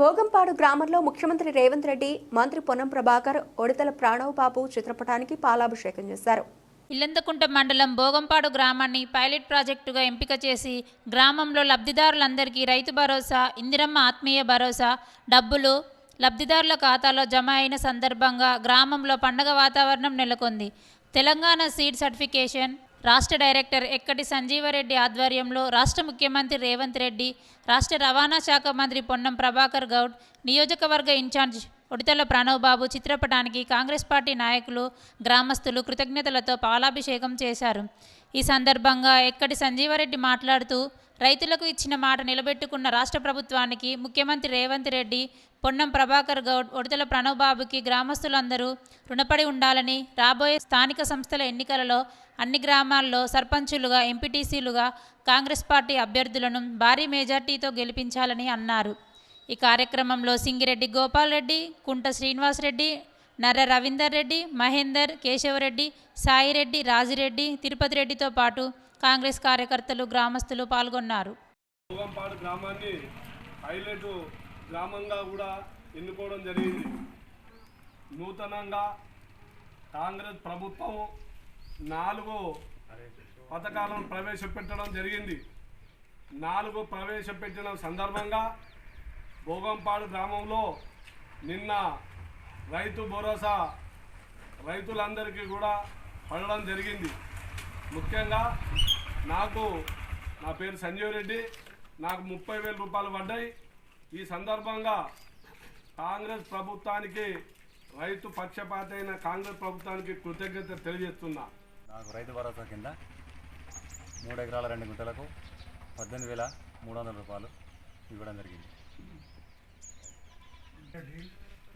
భోగంపాడు గ్రామంలో ముఖ్యమంత్రి రేవంత్ రెడ్డి, మంత్రి పొన్నం ప్రభాకర్, ఒడితల ప్రాణవ్ బాబు చిత్రపటానికి పాలాభిషేకం చేశారు. ఇల్లంతకుంట మండలం భోగంపాడు గ్రామాన్ని పైలట్ ప్రాజెక్టుగా ఎంపిక చేసి గ్రామంలో లబ్ధిదారులందరికీ రైతు భరోసా, ఇందిరమ్మ ఆత్మీయ భరోసా డబ్బులు లబ్ధిదారుల ఖాతాలో జమ అయిన సందర్భంగా గ్రామంలో పండగ వాతావరణం నెలకొంది. తెలంగాణ సీడ్ సర్టిఫికేషన్ రాష్ట్ర డైరెక్టర్ ఎక్కటి సంజీవరెడ్డి ఆధ్వర్యంలో రాష్ట్ర ముఖ్యమంత్రి రేవంత్ రెడ్డి, రాష్ట్ర రవాణా శాఖ మంత్రి పొన్నం ప్రభాకర్ గౌడ్, నియోజకవర్గ ఇన్ఛార్జ్ ఒడితల ప్రణవ్ బాబు చిత్రపటానికి కాంగ్రెస్ పార్టీ నాయకులు, గ్రామస్తులు కృతజ్ఞతలతో పాలాభిషేకం చేశారు. ఈ సందర్భంగా ఎక్కటి సంజీవరెడ్డి మాట్లాడుతూ, రైతులకు ఇచ్చిన మాట నిలబెట్టుకున్న రాష్ట్ర ప్రభుత్వానికి ముఖ్యమంత్రి రేవంత్ రెడ్డి, పొన్నం ప్రభాకర్ గౌడ్, ఒడితల ప్రణవ్ బాబుకి గ్రామస్తులందరూ రుణపడి ఉండాలని, రాబోయే స్థానిక సంస్థల ఎన్నికలలో అన్ని గ్రామాల్లో సర్పంచులుగా, ఎంపీటీసీలుగా కాంగ్రెస్ పార్టీ అభ్యర్థులను భారీ మెజార్టీతో గెలిపించాలని అన్నారు. ఈ కార్యక్రమంలో సింగిరెడ్డి గోపాల్ రెడ్డి, కుంట శ్రీనివాసరెడ్డి, నర్ర రవీందర్ రెడ్డి, మహేందర్, కేశవరెడ్డి, సాయిరెడ్డి, రాజిరెడ్డి, తిరుపతి రెడ్డితో పాటు కాంగ్రెస్ కార్యకర్తలు, గ్రామస్తులు పాల్గొన్నారు. భోగంపాడు గ్రామాన్ని హైలైట్ గ్రామంగా కూడా ఎన్నుకోవడం జరిగింది. నూతనంగా కాంగ్రెస్ ప్రభుత్వం 4 పథకాలను ప్రవేశపెట్టడం జరిగింది. 4 ప్రవేశపెట్టిన సందర్భంగా భోగంపాడు గ్రామంలో నిన్న రైతు భరోసా రైతులందరికీ కూడా పడడం జరిగింది. ముఖ్యంగా నా పేరు సంజీవ్ రెడ్డి, నాకు 30,000 రూపాయలు పడ్డాయి. ఈ సందర్భంగా కాంగ్రెస్ ప్రభుత్వానికి, రైతు పక్షపాత అయిన కాంగ్రెస్ ప్రభుత్వానికి కృతజ్ఞత తెలియజేస్తున్నా. నాకు రైతు భరోసా కింద 3 ఎకరాల 2 గుంటలకు 18,300 రూపాయలు ఇవ్వడం జరిగింది.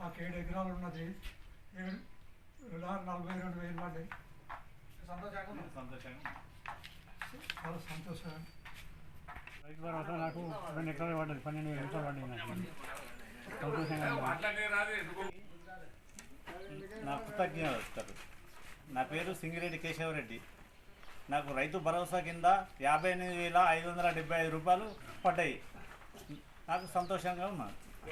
నాకు 7 ఎకరాలు ఉన్నది, 42,000 పడ్డాయి. చాలా సంతోషంగా. రైతు భరోసా నాకు 2 ఎకరాలు పడ్డది, 12,000 రూపాయలు పడ్డాయి. నాకు సంతోషంగా. నా కృతజ్ఞతలు. నా పేరు సింగిరెడ్డి కేశవరెడ్డి. నాకు రైతు భరోసా కింద 58,575 రూపాయలు పడ్డాయి. నాకు సంతోషంగా ఉన్నాను.